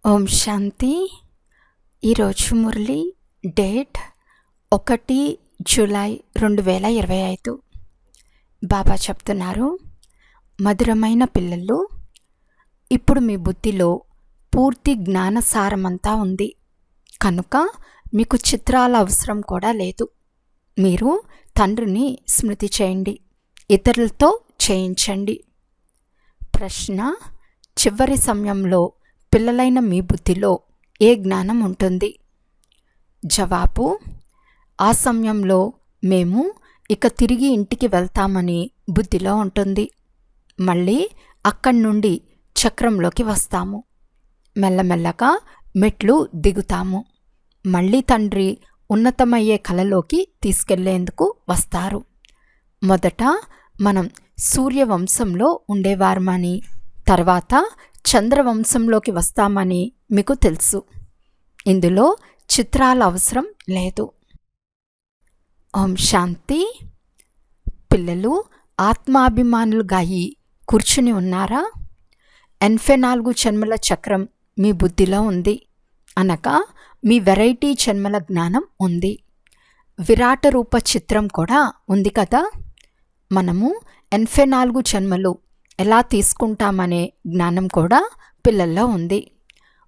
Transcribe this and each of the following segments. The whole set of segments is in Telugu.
ఓం శాంతి. ఈరోజు మురళి డేట్ 1 జూలై 2025. బాబా చెప్తున్నారు, మధురమైన పిల్లలు, ఇప్పుడు మీ బుద్ధిలో పూర్తి జ్ఞానసారమంతా ఉంది కనుక మీకు చిత్రాల అవసరం కూడా లేదు. మీరు తండ్రిని స్మృతి చేయండి, ఇతరులతో చేయించండి. ప్రశ్న: చివరి సమయంలో పిల్లలైన మీ బుద్ధిలో ఏ జ్ఞానం ఉంటుంది? జవాబు: ఆ సమయంలో మేము ఇక తిరిగి ఇంటికి వెళ్తామని బుద్ధిలో ఉంటుంది. మళ్ళీ అక్కడి నుండి చక్రంలోకి వస్తాము. మెల్లమెల్లగా మెట్లు దిగుతాము. మళ్ళీ తండ్రి ఉన్నతమయ్యే కలలోకి తీసుకెళ్లేందుకు వస్తారు. మొదట మనం సూర్యవంశంలో ఉండేవారమని, తర్వాత చంద్రవంశంలోకి వస్తామని మీకు తెలుసు. ఇందులో చిత్రాల అవసరం లేదు. ఓం శాంతి. పిల్లలు ఆత్మాభిమానులుగా అయి కూర్చుని ఉన్నారా? 84 జన్మల చక్రం మీ బుద్ధిలో ఉంది, అనగా మీ వెరైటీ జన్మల జ్ఞానం ఉంది. విరాట రూప చిత్రం కూడా ఉంది కదా. మనము 84 జన్మలు ఎలా తీసుకుంటామనే జ్ఞానం కూడా పిల్లల్లో ఉంది.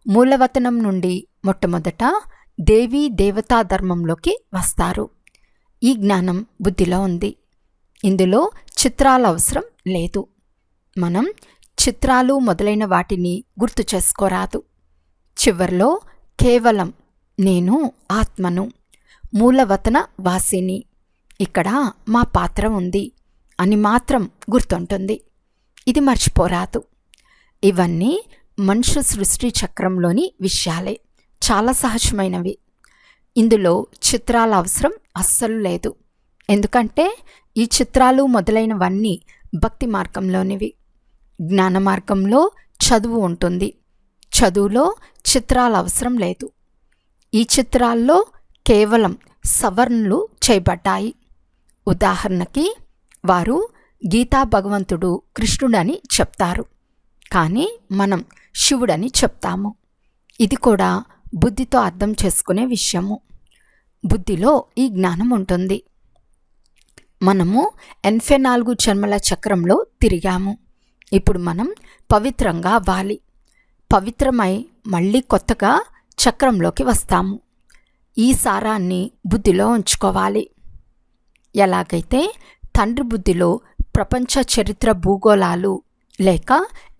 మూలవతనం నుండి మొట్టమొదట దేవీ దేవతా ధర్మంలోకి వస్తారు. ఈ జ్ఞానం బుద్ధిలో ఉంది. ఇందులో చిత్రాల అవసరం లేదు. మనం చిత్రాలు మొదలైన వాటిని గుర్తు చేసుకోరాదు. చివర్లో కేవలం నేను ఆత్మను, మూలవతన వాసిని, ఇక్కడ మా పాత్ర ఉంది అని మాత్రం గుర్తుంటుంది. ఇది మర్చిపోరాదు. ఇవన్నీ మనుష్య సృష్టి చక్రంలోని విషయాలే, చాలా సహజమైనవి. ఇందులో చిత్రాల అవసరం అస్సలు లేదు. ఎందుకంటే ఈ చిత్రాలు మొదలైనవన్నీ భక్తి మార్గంలోనివి. జ్ఞాన మార్గంలో చదువు ఉంటుంది. చదువులో చిత్రాల అవసరం లేదు. ఈ చిత్రాల్లో కేవలం సవర్ణులు చేయబడ్డాయి. ఉదాహరణకి వారు గీతా భగవంతుడు కృష్ణుడని చెప్తారు, కానీ మనం శివుడని చెప్తాము. ఇది కూడా బుద్ధితో అర్థం చేసుకునే విషయము. బుద్ధిలో ఈ జ్ఞానం ఉంటుంది. మనము 84 జన్మల చక్రంలో తిరిగాము. ఇప్పుడు మనం పవిత్రంగా అవ్వాలి. పవిత్రమై మళ్ళీ కొత్తగా చక్రంలోకి వస్తాము. ఈ సారాన్ని బుద్ధిలో ఉంచుకోవాలి. ఎలాగైతే తండ్రి బుద్ధిలో ప్రపంచ చరిత్ర భూగోళాలు లేక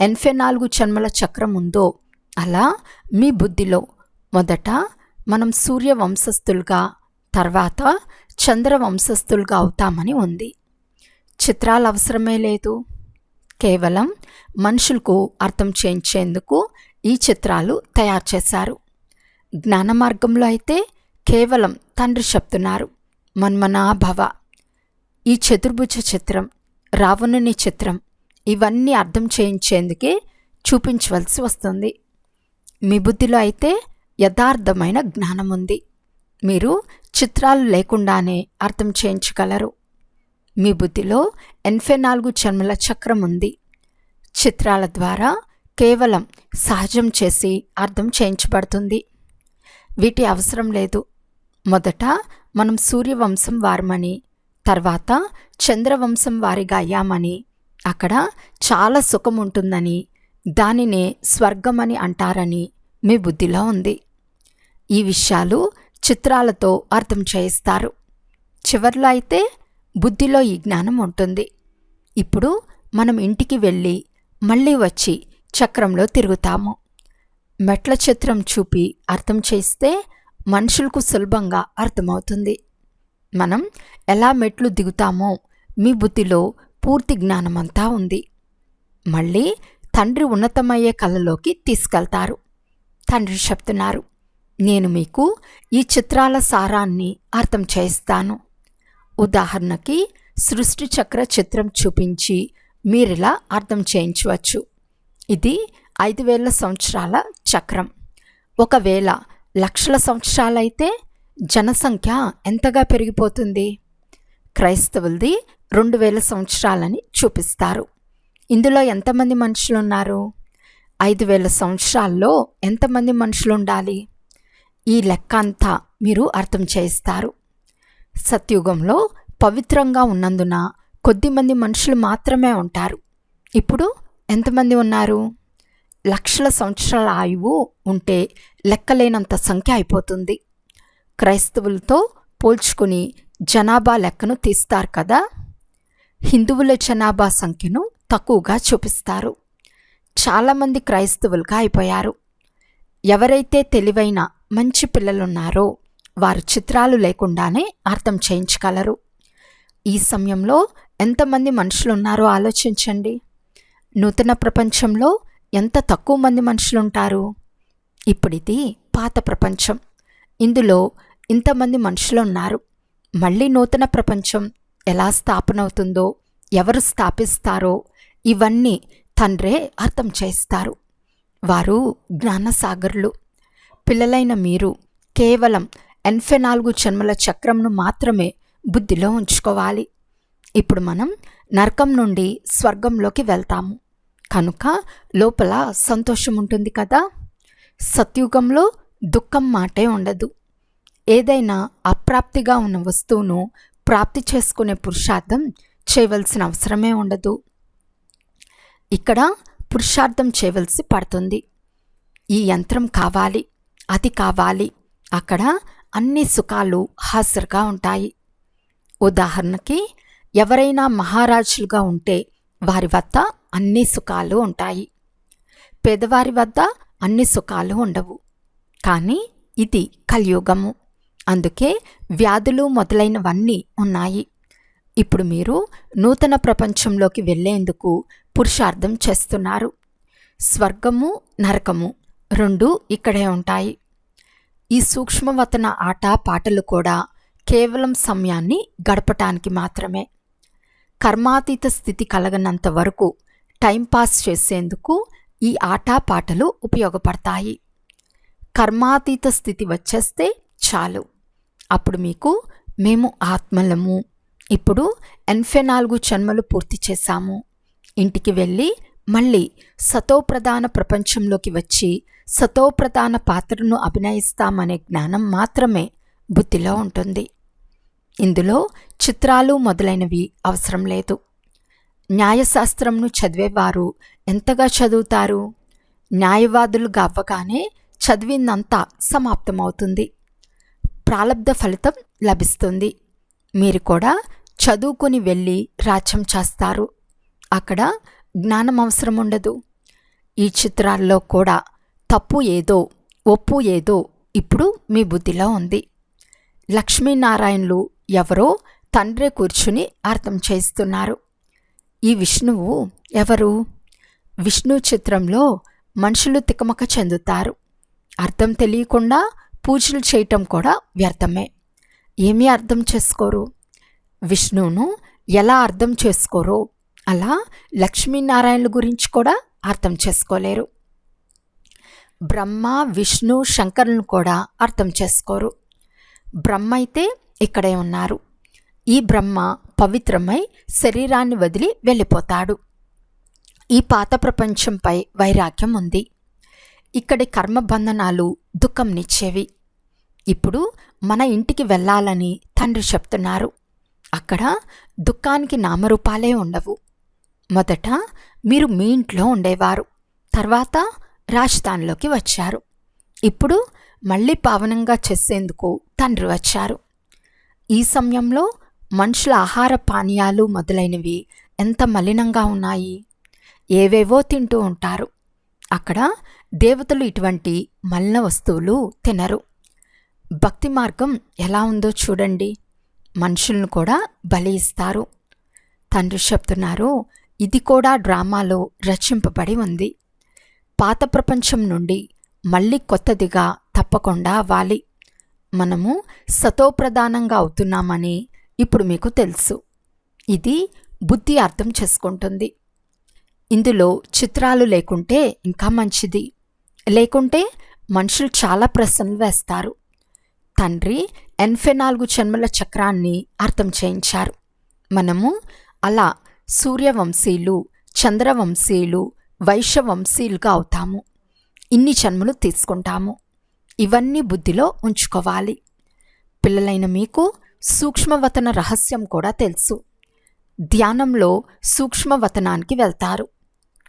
84 జన్మల చక్రం ఉందో, అలా మీ బుద్ధిలో మొదట మనం సూర్యవంశస్థులుగా, తర్వాత చంద్రవంశస్థులుగా అవుతామని ఉంది. చిత్రాల అవసరమే లేదు. కేవలం మనుషులకు అర్థం చేయించేందుకు ఈ చిత్రాలు తయారు చేశారు. జ్ఞాన మార్గంలో అయితే కేవలం తండ్రి చెప్తున్నారు, మన్మనాభవ. ఈ చతుర్భుజ చిత్రం, రావణుని చిత్రం, ఇవన్నీ అర్థం చేయించేందుకే చూపించవలసి వస్తుంది. మీ బుద్ధిలో అయితే యథార్థమైన జ్ఞానం ఉంది. మీరు చిత్రాలు లేకుండానే అర్థం చేయించగలరు. మీ బుద్ధిలో 84 జన్మల చక్రం ఉంది. చిత్రాల ద్వారా కేవలం సహజం చేసి అర్థం చేయించబడుతుంది. వీటి అవసరం లేదు. మొదట మనం సూర్యవంశం వారమని, తర్వాత చంద్రవంశం వారిగా అయ్యామని, అక్కడ చాలా సుఖం ఉంటుందని, దానినే స్వర్గమని అంటారని మీ బుద్ధిలో ఉంది. ఈ విషయాలు చిత్రాలతో అర్థం చేయిస్తారు. చివర్లో అయితే బుద్ధిలో ఈ జ్ఞానం ఉంటుంది. ఇప్పుడు మనం ఇంటికి వెళ్ళి మళ్ళీ వచ్చి చక్రంలో తిరుగుతాము. మెట్ల చిత్రం చూపి అర్థం చేస్తే మనుషులకు సులభంగా అర్థమవుతుంది. మనం ఎలా మెట్లు దిగుతామో మీ బుద్ధిలో పూర్తి జ్ఞానమంతా ఉంది. మళ్ళీ తండ్రి ఉన్నతమయ్యే కళలోకి తీసుకెళ్తారు. తండ్రి చెప్తున్నారు, నేను మీకు ఈ చిత్రాల సారాన్ని అర్థం చేయిస్తాను. ఉదాహరణకి సృష్టి చక్ర చిత్రం చూపించి మీరిలా అర్థం చేయించవచ్చు. ఇది 5000 సంవత్సరాల చక్రం. ఒకవేళ లక్షల సంవత్సరాలైతే జనసంఖ్య ఎంతగా పెరిగిపోతుంది? క్రైస్తవులది 2000 సంవత్సరాలని చూపిస్తారు. ఇందులో ఎంతమంది మనుషులున్నారు? 5,000 సంవత్సరాల్లో ఎంతమంది మనుషులు ఉండాలి? ఈ లెక్క అంతా మీరు అర్థం చేయిస్తారు. సత్యుగంలో పవిత్రంగా ఉన్నందున కొద్దిమంది మనుషులు మాత్రమే ఉంటారు. ఇప్పుడు ఎంతమంది ఉన్నారు? లక్షల సంవత్సరాల ఆయువు ఉంటే లెక్కలేనంత సంఖ్య అయిపోతుంది. క్రైస్తవులతో పోల్చుకుని జనాభా లెక్కను తీస్తారు కదా. హిందువుల జనాభా సంఖ్యను తక్కువగా చూపిస్తారు. చాలామంది క్రైస్తవులుగా అయిపోయారు. ఎవరైతే తెలివైన మంచి పిల్లలున్నారో వారు చిత్రాలు లేకుండానే అర్థం చేయించగలరు. ఈ సమయంలో ఎంతమంది మనుషులున్నారో ఆలోచించండి. నూతన ప్రపంచంలో ఎంత తక్కువ మంది మనుషులుంటారు? ఇప్పుడిది పాత ప్రపంచం. ఇందులో ఇంతమంది మనుషులు ఉన్నారు. మళ్ళీ నూతన ప్రపంచం ఎలా స్థాపన అవుతుందో, ఎవరు స్థాపిస్తారో ఇవన్నీ తండ్రే అర్థం చేస్తారు. వారు జ్ఞానసాగరులు. పిల్లలైన మీరు కేవలం 84 జన్మల చక్రంను మాత్రమే బుద్ధిలో ఉంచుకోవాలి. ఇప్పుడు మనం నరకం నుండి స్వర్గంలోకి వెళ్తాము కనుక లోపల సంతోషం ఉంటుంది కదా. సత్యుగంలో దుఃఖం మాటే ఉండదు. ఏదైనా అప్రాప్తిగా ఉన్న వస్తువును ప్రాప్తి చేసుకునే పురుషార్థం చేయవలసిన అవసరమే ఉండదు. ఇక్కడ పురుషార్థం చేయవలసి పడుతుంది. ఈ యంత్రం కావాలి, అది కావాలి. అక్కడ అన్ని సుఖాలు హాజరుగా ఉంటాయి. ఉదాహరణకి ఎవరైనా మహారాజులుగా ఉంటే వారి వద్ద అన్ని సుఖాలు ఉంటాయి. పేదవారి వద్ద అన్ని సుఖాలు ఉండవు. కానీ ఇది కలియుగము. అందుకే వ్యాధులు మొదలైనవన్నీ ఉన్నాయి. ఇప్పుడు మీరు నూతన ప్రపంచంలోకి వెళ్ళేందుకు పురుషార్థం చేస్తున్నారు. స్వర్గము నరకము రెండూ ఇక్కడే ఉంటాయి. ఈ సూక్ష్మవతన ఆట పాటలు కూడా కేవలం సమయాన్ని గడపటానికి మాత్రమే. కర్మాతీత స్థితి కలగనంత వరకు టైంపాస్ చేసేందుకు ఈ ఆట పాటలు ఉపయోగపడతాయి. కర్మాతీత స్థితి వచ్చేస్తే చాలు. అప్పుడు మీకు మేము ఆత్మలము, ఇప్పుడు 84 జన్మలు పూర్తి చేశాము, ఇంటికి వెళ్ళి మళ్ళీ సతోప్రధాన ప్రపంచంలోకి వచ్చి సతోప్రధాన పాత్రను అభినయిస్తామనే జ్ఞానం మాత్రమే బుద్ధిలో ఉంటుంది. ఇందులో చిత్రాలు మొదలైనవి అవసరం లేదు. న్యాయశాస్త్రంను చదివేవారు ఎంతగా చదువుతారు? న్యాయవాదులుగా అవ్వగానే చదివిందంతా సమాప్తమవుతుంది. ప్రాలబ్ధ ఫలితం లభిస్తుంది. మీరు కూడా చదువుకుని వెళ్ళి రాజ్యం చేస్తారు. అక్కడ జ్ఞానం అవసరం ఉండదు. ఈ చిత్రాల్లో కూడా తప్పు ఏదో ఒప్పు ఏదో ఇప్పుడు మీ బుద్ధిలో ఉంది. లక్ష్మీనారాయణులు ఎవరో తండ్రే కూర్చుని అర్థం చేస్తున్నారు. ఈ విష్ణువు ఎవరు? విష్ణు చిత్రంలో మనుషులు తికమక చెందుతారు. అర్థం తెలియకుండా పూజలు చేయటం కూడా వ్యర్థమే. ఏమీ అర్థం చేసుకోరు. విష్ణువును ఎలా అర్థం చేసుకోరో అలా లక్ష్మీనారాయణుల గురించి కూడా అర్థం చేసుకోలేరు. బ్రహ్మ విష్ణు శంకరులను కూడా అర్థం చేసుకోరు. బ్రహ్మ అయితే ఇక్కడే ఉన్నారు. ఈ బ్రహ్మ పవిత్రమై శరీరాన్ని వదిలి వెళ్ళిపోతాడు. ఈ పాత ప్రపంచంపై వైరాగ్యం ఉంది. ఇక్కడి కర్మబంధనాలు దుఃఖంనిచ్చేవి. ఇప్పుడు మన ఇంటికి వెళ్ళాలని తండ్రి చెప్తున్నారు. అక్కడ దుఃఖానికి నామరూపాలే ఉండవు. మొదట మీరు మీ ఇంట్లో ఉండేవారు, తర్వాత రాజధానిలోకి వచ్చారు. ఇప్పుడు మళ్ళీ పావనంగా చేసేందుకు తండ్రి వచ్చారు. ఈ సమయంలో మనుషుల ఆహార పానీయాలు మొదలైనవి ఎంత మలినంగా ఉన్నాయి. ఏవేవో తింటూ ఉంటారు. అక్కడ దేవతలు ఇటువంటి మలిన వస్తువులు తినరు. భక్తి మార్గం ఎలా ఉందో చూడండి. మనుషులను కూడా బలి ఇస్తారు. తండ్రి చెప్తున్నారు, ఇది కూడా డ్రామాలో రచింపబడి ఉంది. పాత ప్రపంచం నుండి మళ్ళీ కొత్తదిగా తప్పకుండా అవ్వాలి. మనము సతోప్రధానంగా అవుతున్నామని ఇప్పుడు మీకు తెలుసు. ఇది బుద్ధి అర్థం చేసుకుంటుంది. ఇందులో చిత్రాలు లేకుంటే ఇంకా మంచిది. లేకుంటే మనుషులు చాలా ప్రశ్నలు వేస్తారు. తండ్రి 84 జన్మల చక్రాన్ని అర్థం చేయించారు. మనము అలా సూర్యవంశీయులు, చంద్రవంశీయులు, వైశ్యవంశీయులుగా అవుతాము. ఇన్ని జన్మలు తీసుకుంటాము. ఇవన్నీ బుద్ధిలో ఉంచుకోవాలి. పిల్లలైన మీకు సూక్ష్మవతన రహస్యం కూడా తెలుసు. ధ్యానంలో సూక్ష్మవతనానికి వెళ్తారు,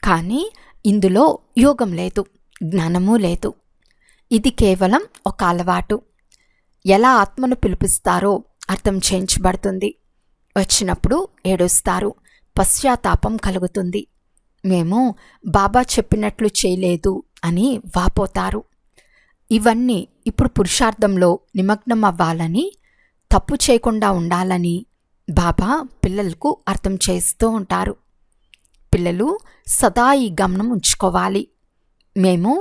కానీ ఇందులో యోగం లేదు, జ్ఞానమూ లేదు. ఇది కేవలం ఒక అలవాటు. ఎలా ఆత్మను పిలిపిస్తారో అర్థం చేయించబడుతుంది. వచ్చినప్పుడు ఏడుస్తారు, పశ్చాత్తాపం కలుగుతుంది. మేము బాబా చెప్పినట్లు చేయలేదు అని వాపోతారు. ఇవన్నీ ఇప్పుడు పురుషార్థంలో నిమగ్నం అవ్వాలని, తప్పు చేయకుండా ఉండాలని బాబా పిల్లలకు అర్థం చేస్తూ ఉంటారు. పిల్లలు సదా ఈ గమనం ఉంచుకోవాలి. మేము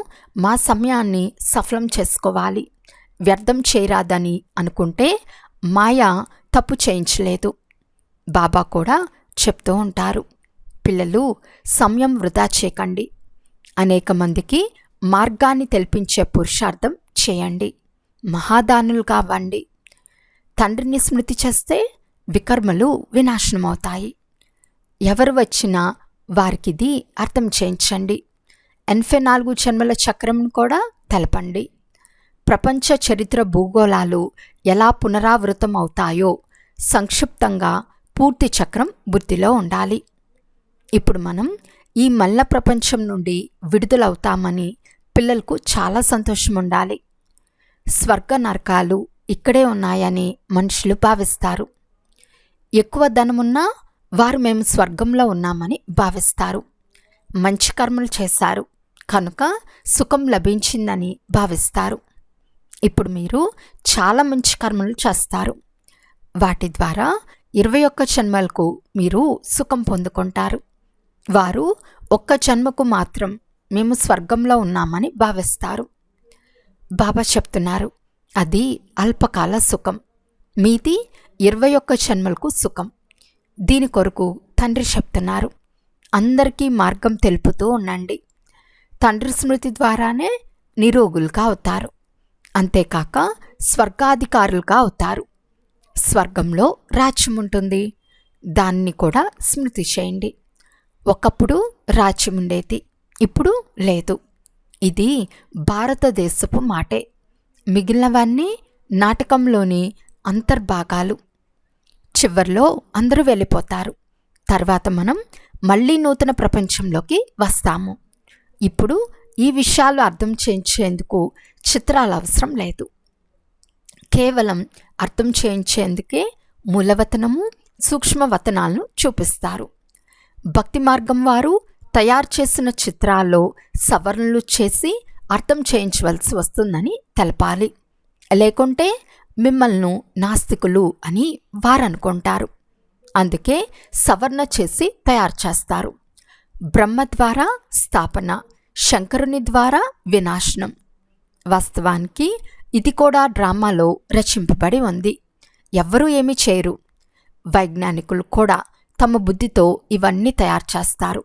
మా సమయాన్ని సఫలం చేసుకోవాలి. వ్యర్థం చేయరాదని అనుకుంటే మాయ తప్పు చేయించలేదు. బాబా కూడా చెప్తూ ఉంటారు, పిల్లలు సమయం వృధా చేయకండి. అనేక మందికి మార్గాన్ని తెలిపించే పురుషార్థం చేయండి. మహాదానులుగా అవ్వండి. తండ్రిని స్మృతి చేస్తే వికర్మలు వినాశనమవుతాయి. ఎవరు వచ్చినా వారికిది అర్థం చేయించండి. 84 జన్మల చక్రంను కూడా తెలపండి. ప్రపంచ చరిత్ర భూగోళాలు ఎలా పునరావృతం అవుతాయో సంక్షిప్తంగా పూర్తి చక్రం బుద్ధిలో ఉండాలి. ఇప్పుడు మనం ఈ మల్ల ప్రపంచం నుండి విడుదలవుతామని పిల్లలకు చాలా సంతోషం ఉండాలి. స్వర్గ నరకాలు ఇక్కడే ఉన్నాయని మనుషులు భావిస్తారు. ఎక్కువ ధనమున్నా వారు మేము స్వర్గంలో ఉన్నామని భావిస్తారు. మంచి కర్మలు చేశారు కనుక సుఖం లభించిందని భావిస్తారు. ఇప్పుడు మీరు చాలా మంచి కర్మలు చేస్తారు. వాటి ద్వారా 21 జన్మలకు మీరు సుఖం పొందుకుంటారు. వారు 1 జన్మకు మాత్రం మేము స్వర్గంలో ఉన్నామని భావిస్తారు. బాబా చెప్తున్నారు, అది అల్పకాల సుఖం. మీది 21 జన్మలకు సుఖం. దీని కొరకు తండ్రి చెప్తున్నారు, అందరికీ మార్గం తెలుపుతూ ఉండండి. తండ్రి స్మృతి ద్వారానే నిరోగులుగా అవుతారు. అంతేకాక స్వర్గాధికారులుగా అవుతారు. స్వర్గంలో రాజ్యం ఉంటుంది, దాన్ని కూడా స్మృతి చేయండి. ఒకప్పుడు రాజ్యం ఉండేది, ఇప్పుడు లేదు. ఇది భారతదేశపు మాటే. మిగిలినవన్నీ నాటకంలోని అంతర్భాగాలు. చివర్లో అందరూ వెళ్ళిపోతారు. తర్వాత మనం మళ్ళీ నూతన ప్రపంచంలోకి వస్తాము. ఇప్పుడు ఈ విషయాలు అర్థం చేయించేందుకు చిత్రాలు అవసరం లేదు. కేవలం అర్థం చేయించేందుకే మూలవతనము, సూక్ష్మవతనాలను చూపిస్తారు. భక్తి మార్గం వారు తయారు చేసిన చిత్రాల్లో సవరణలు చేసి అర్థం చేయించవలసి వస్తుందని తెలపాలి. లేకుంటే మిమ్మల్ని నాస్తికులు అని వారు అనుకుంటారు. అందుకే సవరణ చేసి తయారు చేస్తారు. బ్రహ్మ ద్వారా స్థాపన, శంకరుని ద్వారా వినాశనం. వాస్తవానికి ఇది కూడా డ్రామాలో రచింపబడి ఉంది. ఎవ్వరూ ఏమీ చేయరు. వైజ్ఞానికులు కూడా తమ బుద్ధితో ఇవన్నీ తయారు చేస్తారు.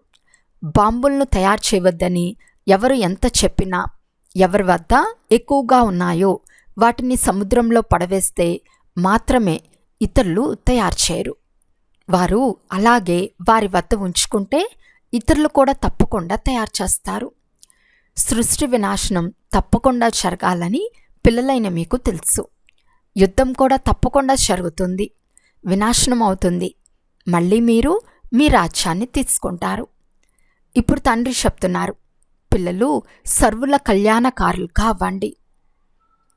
బాంబులను తయారు చేయవద్దని ఎవరు ఎంత చెప్పినా, ఎవరి వద్ద ఎక్కువగా ఉన్నాయో వాటిని సముద్రంలో పడవేస్తే మాత్రమే ఇతరులు తయారు చేయరు. వారు అలాగే వారి వద్ద ఉంచుకుంటే ఇతరులు కూడా తప్పకుండా తయారు చేస్తారు. సృష్టి వినాశనం తప్పకుండా జరగాలని పిల్లలైన మీకు తెలుసు. యుద్ధం కూడా తప్పకుండా జరుగుతుంది, వినాశనం అవుతుంది. మళ్ళీ మీరు మీ రాజ్యాన్ని తీసుకుంటారు. ఇప్పుడు తండ్రి చెప్తున్నారు, పిల్లలు సర్వుల కళ్యాణకారులుగా అవ్వండి.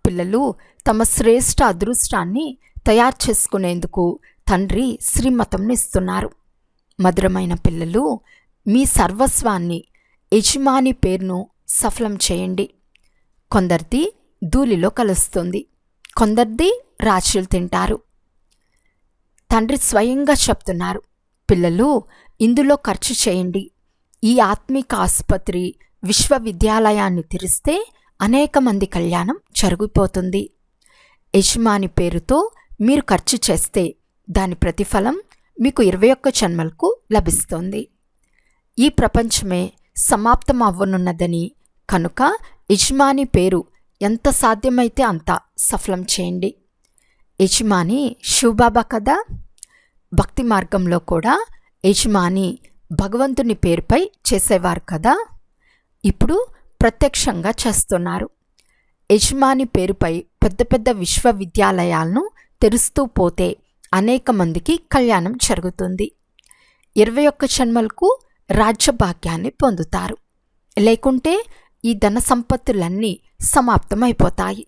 పిల్లలు తమ శ్రేష్ఠ అదృష్టాన్ని తయారు చేసుకునేందుకు తండ్రి శ్రీమతంను ఇస్తున్నారు. మధురమైన పిల్లలు, మీ సర్వస్వాన్ని, యజమాని పేరును సఫలం చేయండి. కొందరిది ధూళిలో కలుస్తుంది, కొందరిది రాశులు తింటారు. తండ్రి స్వయంగా చెప్తున్నారు, పిల్లలు ఇందులో ఖర్చు చేయండి. ఈ ఆత్మిక ఆసుపత్రి, విశ్వవిద్యాలయాన్ని తెరిస్తే అనేక మంది కళ్యాణం జరిగిపోతుంది. యజమాని పేరుతో మీరు ఖర్చు చేస్తే దాని ప్రతిఫలం మీకు 21 జన్మలకు లభిస్తుంది. ఈ ప్రపంచమే సమాప్తం అవ్వనున్నదని కనుక యజమాని పేరు ఎంత సాధ్యమైతే అంత సఫలం చేయండి. యజమాని శివబాబా కదా. భక్తి మార్గంలో కూడా యజమాని భగవంతుని పేరుపై చేసేవారు కదా, ఇప్పుడు ప్రత్యక్షంగా చేస్తున్నారు. యజమాని పేరుపై పెద్ద పెద్ద విశ్వవిద్యాలయాలను తెరుస్తూ పోతే అనేక మందికి కళ్యాణం జరుగుతుంది. 21 జన్మలకు రాజ్యభాగ్యాన్ని పొందుతారు. లేకుంటే ఈ ధన సంపత్తులన్నీ సమాప్తమైపోతాయి.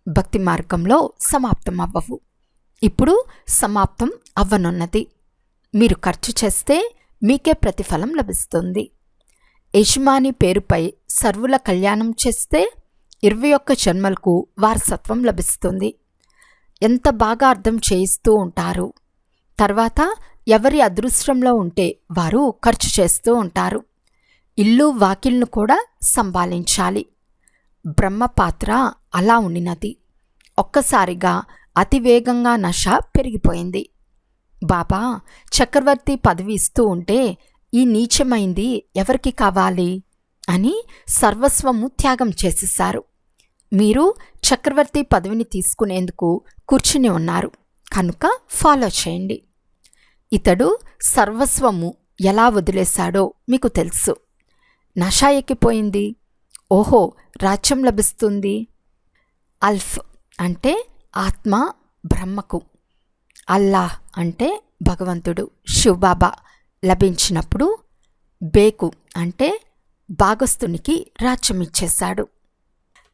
భక్తి మార్గంలో సమాప్తమవ్వవు. ఇప్పుడు సమాప్తం అవ్వనున్నది. మీరు ఖర్చు చేస్తే మీకే ప్రతిఫలం లభిస్తుంది. యజమాని పేరుపై సర్వుల కళ్యాణం చేస్తే 21 జన్మలకు వారసత్వం లభిస్తుంది. ఎంత బాగా అర్థం చేయిస్తూ ఉంటారు. తర్వాత ఎవరి అదృష్టంలో ఉంటే వారు ఖర్చు చేస్తూ ఉంటారు. ఇల్లు వాకిల్ను కూడా సంభాళించాలి. బ్రహ్మపాత్ర అలా ఉండినది. ఒక్కసారిగా అతివేగంగా నశ పెరిగిపోయింది. బాబా చక్రవర్తి పదవి ఇస్తూ ఉంటే ఈ నీచమైంది ఎవరికి కావాలి అని సర్వస్వము త్యాగం చేసేశారు. మీరు చక్రవర్తి పదవిని తీసుకునేందుకు కూర్చుని ఉన్నారు కనుక ఫాలో చేయండి. ఇతడు సర్వస్వము ఎలా వదిలేశాడో మీకు తెలుసు. నశ ఎక్కిపోయింది. ఓహో, రాజ్యం లభిస్తుంది. అల్ఫ్ అంటే ఆత్మ బ్రహ్మకు, అల్లాహ్ అంటే భగవంతుడు శివబాబా లభించినప్పుడు బేకు అంటే భాగస్తునికి రాజ్యం ఇచ్చేశాడు.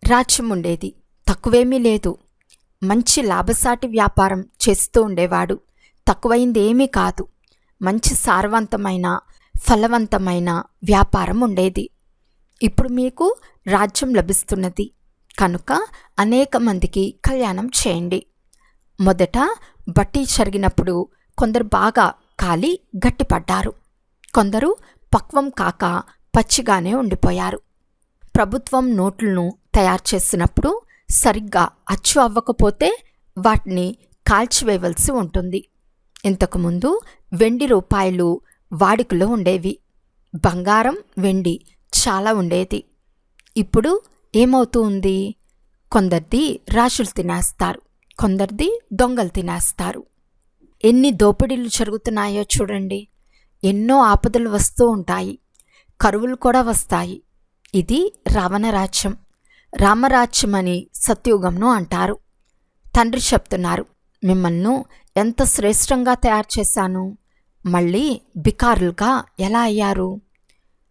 రాజ్యం ఉండేది, తక్కువేమీ లేదు. మంచి లాభసాటి వ్యాపారం చేస్తూ ఉండేవాడు. తక్కువైంది ఏమీ కాదు. మంచి సారవంతమైన ఫలవంతమైన వ్యాపారం ఉండేది. ఇప్పుడు మీకు రాజ్యం లభిస్తున్నది కనుక అనేక మందికి కళ్యాణం చేయండి. మొదట బట్టి జరిగినప్పుడు కొందరు బాగా కాలి గట్టిపడ్డారు. కొందరు పక్వం కాక పచ్చిగానే ఉండిపోయారు. ప్రభుత్వం నోట్లను తయారు చేసినప్పుడు సరిగ్గా అచ్చు అవ్వకపోతే వాటిని కాల్చివేయవలసి ఉంటుంది. ఇంతకుముందు వెండి రూపాయలు వాడుకలో ఉండేవి. బంగారం వెండి చాలా ఉండేది. ఇప్పుడు ఏమవుతూ ఉంది? కొందరిది రాజులు తినేస్తారు, కొందరిది దొంగలు తినేస్తారు. ఎన్ని దోపిడీలు జరుగుతున్నాయో చూడండి. ఎన్నో ఆపదలు వస్తూ ఉంటాయి, కరువులు కూడా వస్తాయి. ఇది రావణరాజ్యం. రామరాజ్యం అని సత్యుగంను అంటారు. తండ్రి చెప్తున్నారు, మిమ్మల్ని ఎంత శ్రేష్టంగా తయారు చేశాను, మళ్ళీ బికారులుగా ఎలా అయ్యారు?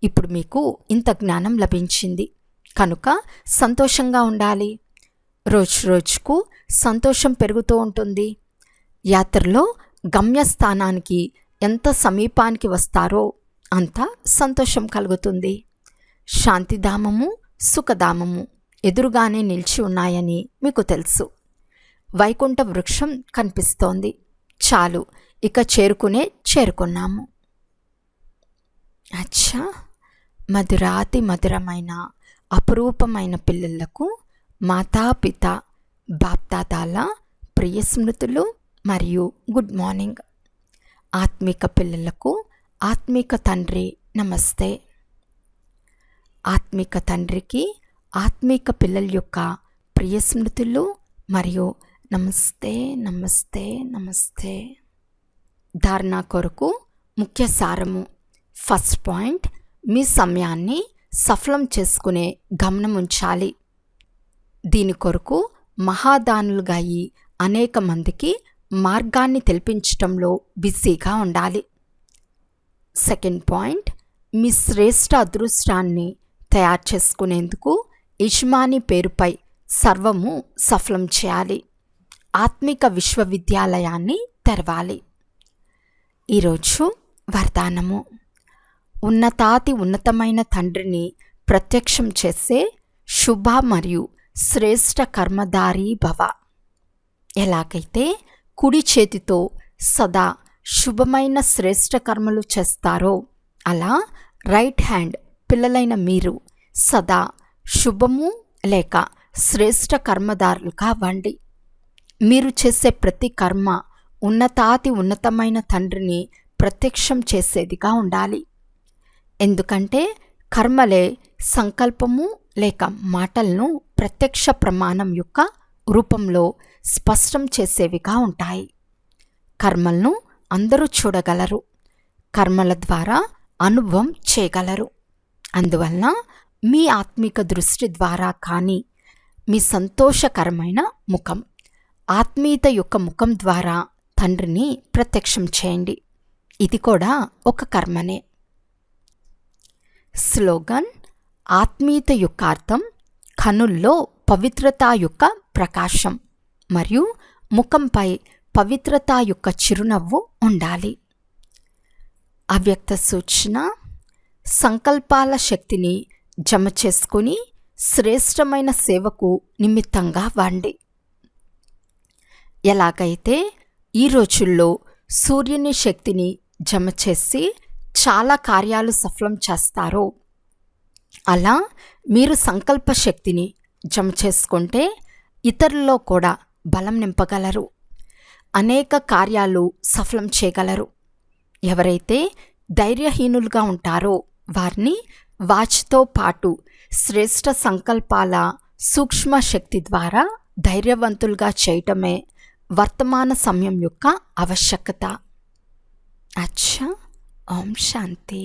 ఇప్పుడు మీకు ఇంత జ్ఞానం లభించింది కనుక సంతోషంగా ఉండాలి. రోజు రోజుకు సంతోషం పెరుగుతూ ఉంటుంది. యాత్రలో గమ్యస్థానానికి ఎంత సమీపానికి వస్తారో అంత సంతోషం కలుగుతుంది. శాంతిధామము సుఖధామము ఎదురుగానే నిలిచి ఉన్నాయని మీకు తెలుసు. వైకుంఠ వృక్షం కనిపిస్తోంది. చాలు, ఇక చేరుకున్నాము. అచ్చా, మధురాతి మధురమైన అపురూపమైన పిల్లలకు మాతాపిత బాప్దాదాల ప్రియ స్మృతులు మరియు గుడ్ మార్నింగ్. ఆత్మిక పిల్లలకు ఆత్మిక తండ్రి నమస్తే. ఆత్మిక తండ్రికి ఆత్మిక పిల్లల యొక్క ప్రియ స్మృతులు మరియు నమస్తే నమస్తే నమస్తే. ధారణ కొరకు ముఖ్య సారము. ఫస్ట్ పాయింట్, మీ సమయాన్ని సఫలం చేసుకునే గమనం ఉంచాలి. దీని కొరకు మహాదానులుగా అయి అనేక మందికి మార్గాన్ని తెలిపించటంలో బిజీగా ఉండాలి. సెకండ్ పాయింట్, మీ శ్రేష్ఠ అదృష్టాన్ని తయారు చేసుకునేందుకు యజమాని పేరుపై సర్వము సఫలం చేయాలి. ఆత్మిక విశ్వవిద్యాలయాన్ని తెరవాలి. ఈరోజు వరదానము. ఉన్నతాతి ఉన్నతమైన తండ్రిని ప్రత్యక్షం చేసే శుభ మరియు శ్రేష్ఠ కర్మధారి భవ. ఎలాగైతే కుడి చేతితో సదా శుభమైన శ్రేష్ఠ కర్మలు చేస్తారో అలా రైట్ హ్యాండ్ పిల్లలైన మీరు సదా శుభము లేక శ్రేష్ఠ కర్మదారులు కావండి. మీరు చేసే ప్రతి కర్మ ఉన్నతాతి ఉన్నతమైన తండ్రిని ప్రత్యక్షం చేసేదిగా ఉండాలి. ఎందుకంటే కర్మలే సంకల్పము లేక మాటలను ప్రత్యక్ష ప్రమాణం యొక్క రూపంలో స్పష్టం చేసేవిగా ఉంటాయి. కర్మలను అందరూ చూడగలరు. కర్మల ద్వారా అనుభవం చేయగలరు. అందువలన మీ ఆత్మిక దృష్టి ద్వారా కానీ మీ సంతోషకరమైన ముఖం, ఆత్మీయత యొక్క ముఖం ద్వారా తండ్రిని ప్రత్యక్షం చేయండి. ఇది కూడా ఒక కర్మనే. స్లోగన్: ఆత్మీయత యొక్క అర్థం కనుల్లో పవిత్రత యొక్క ప్రకాశం మరియు ముఖంపై పవిత్రత యొక్క చిరునవ్వు ఉండాలి. అవ్యక్త సూచన: సంకల్పాల శక్తిని జమ చేసుకుని శ్రేష్టమైన సేవకు నిమిత్తంగా వాడండి. ఎలాగైతే ఈ రోజుల్లో సూర్యుని శక్తిని జమ చేసి చాలా కార్యాలు సఫలం చేస్తారో, అలా మీరు సంకల్ప శక్తిని జమ చేసుకుంటే ఇతరుల్లో కూడా బలం నింపగలరు, అనేక కార్యాలు సఫలం చేయగలరు. ఎవరైతే ధైర్యహీనులుగా ఉంటారో వారిని వాచ్తో పాటు శ్రేష్ట సంకల్పాల సూక్ష్మ శక్తి ద్వారా ధైర్యవంతులుగా చేయటమే వర్తమాన సమయం యొక్క ఆవశ్యకత. అచ్చా. ఓం శాంతి.